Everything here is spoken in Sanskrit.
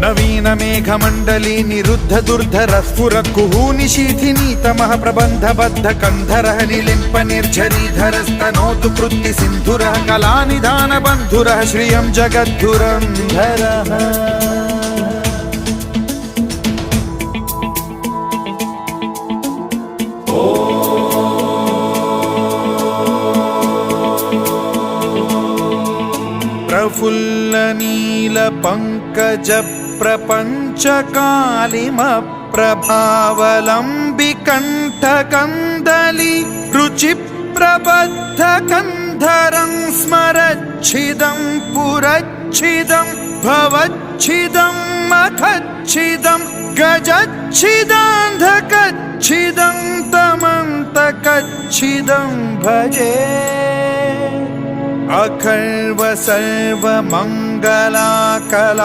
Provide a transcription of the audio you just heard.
नवीन मेघमण्डली निरुद्ध दुर्धर स्फुर कुहूनिशीथिनीतमः प्रबन्धबद्ध कन्धरः निलिम्प निर्झरीधरस्तनोतु कृत्ति सिन्धुरः कलानिधान बन्धुरः श्रियं जगद्धुरन्धरः प्रफुल्ल नील पंकज प्रपंच कालिम प्रभावलंबि कंठ कंदली रुचि प्रबद्ध कंधरं स्मरच्छिदं पुरच्छिदं भवच्छिदं मखच्छिदं गजच्छिदान्धकच्छिदं तमन्तकच्छिदं भजे अखर्व सर्व मंगला कला